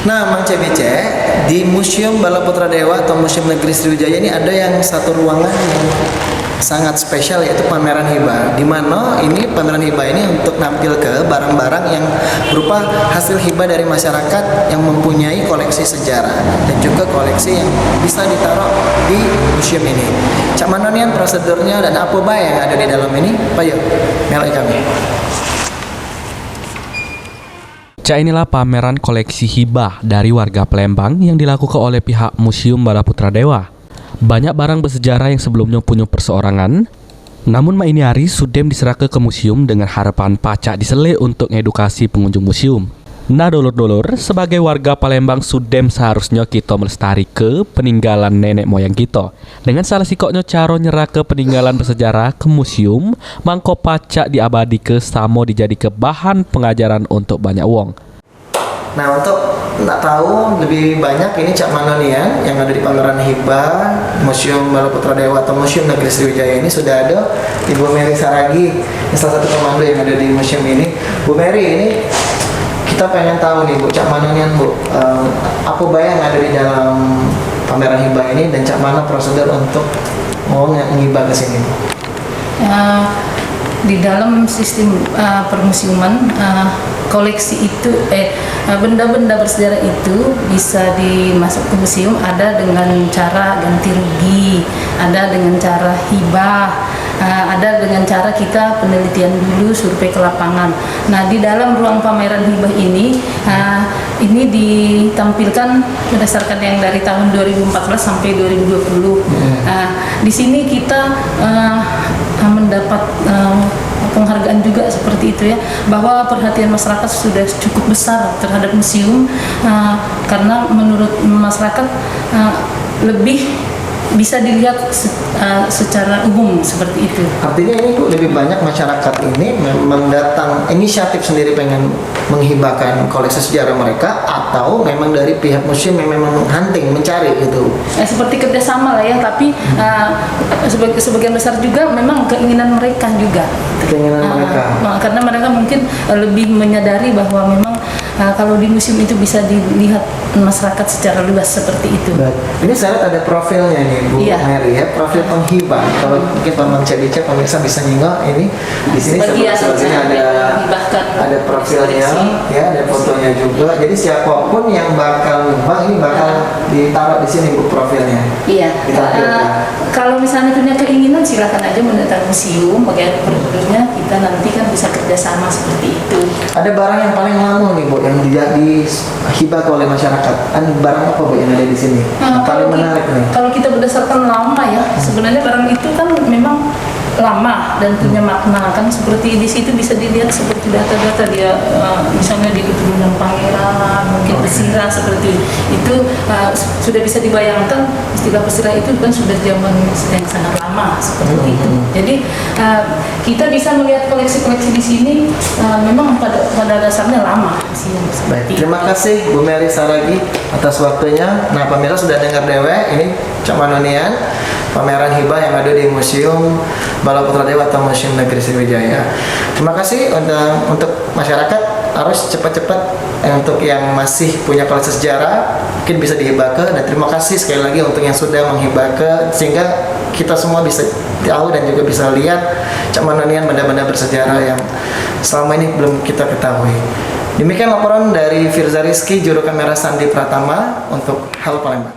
Nah, Mang CBC, di Museum Balaputra Dewa atau Museum Negeri Sriwijaya ini ada yang satu ruangan yang sangat spesial, yaitu pameran hibah. Di mana ini pameran hibah ini untuk nampil ke barang-barang yang berupa hasil hibah dari masyarakat yang mempunyai koleksi sejarah dan juga koleksi yang bisa ditaruh di museum ini. Cak mana nian prosedurnya dan apa bae yang ada di dalam ini? Payo, melai kami. Inilah pameran koleksi hibah dari warga Palembang yang dilakukan oleh pihak Museum Balaputra Dewa. Banyak barang bersejarah yang sebelumnya punya perseorangan, namun ini hari sudem diserahkan ke museum dengan harapan pacak disele untuk edukasi pengunjung museum. Nah dulur-dulur, sebagai warga Palembang sudem seharusnya kita melestari ke peninggalan nenek moyang kita. Dengan salah sikoknya cara nyerah ke peninggalan bersejarah ke museum, mangko pacak diabadi ke sama dijadi ke bahan pengajaran untuk banyak wong. Nah, untuk nak tahu lebih banyak ini Cak Mano nih ya, yang ada di pameran hibah Museum Balaputra Dewa atau Museum Negeri Sriwijaya ini sudah ada Ibu Mary Saragi, salah satu komando yang ada di museum ini. Bu Mary, ini kita pengen tahu nih Bu, Cak Mano nih Bu, apa bayang ada di dalam pameran hibah ini dan Cak Mano prosedur untuk mau ngibah ke sini? Di dalam sistem permuseuman, koleksi itu benda-benda bersejarah itu bisa dimasuk ke museum ada dengan cara ganti rugi, ada dengan cara hibah, ada dengan cara kita penelitian dulu, survei ke lapangan. Nah, di dalam ruang pameran hibah ini ditampilkan berdasarkan yang dari tahun 2014 sampai 2020. Di sini kita mendapat penghargaan juga seperti itu ya, bahwa perhatian masyarakat sudah cukup besar terhadap museum, karena menurut masyarakat lebih bisa dilihat secara umum seperti itu. Artinya ini Bu, lebih banyak masyarakat ini memang datang inisiatif sendiri pengen menghibahkan koleksi sejarah mereka, atau memang dari pihak museum yang memang hunting mencari gitu. Seperti kerjasama lah ya, tapi sebagian besar juga memang keinginan mereka juga. Keinginan mereka. Karena mereka mungkin lebih menyadari bahwa memang kalau di museum itu bisa dilihat masyarakat secara luas seperti itu. Baik. Ini saya lihat ada profilnya nih Bu Mary ya, profil penghibah. Kalau mungkin Paman Cebice pemirsa bisa nyingok ini di sini sebenarnya ada profilnya ya, ada fotonya juga. Jadi siapapun yang bakal nyumbang ini bakal ditaruh di sini Bu profilnya. Iya. Kalau misalnya punya keinginan silakan aja mendatangi museum, bagaimana prosedurnya kita nanti kan bisa kerjasama seperti itu. Ada barang yang paling lama nih Bu yang dihibah oleh masyarakat. Barang apa Bu yang ada di sini? Paling menarik nih. Kalau kita berdasarkan lama ya, sebenarnya barang itu kan memang lama dan punya makna, kan seperti di situ bisa dilihat seperti data-data dia, misalnya di keturunan pangeran, mungkin pesira seperti itu, sudah bisa dibayangkan istilah pesira itu kan sudah zaman yang sangat lama seperti itu. Jadi kita bisa melihat koleksi-koleksi di sini memang pada dasarnya lama sih. Baik, terima kasih Bu Mary Saragi atas waktunya. Nah, pemirsa sudah dengar dewe ini Cak Manonian pameran hibah yang ada di Museum Balaputra Dewa atau Museum Negeri Sriwijaya. Terima kasih untuk masyarakat, harus cepat-cepat untuk yang masih punya koleksi sejarah mungkin bisa dihibahkan, dan terima kasih sekali lagi untuk yang sudah menghibahkan sehingga kita semua bisa tahu dan juga bisa lihat Cak Manonian benda-benda bersejarah yang selama ini belum kita ketahui. Demikian laporan dari Firza Rizky, juru kamera Sandi Pratama untuk Halo Palembang.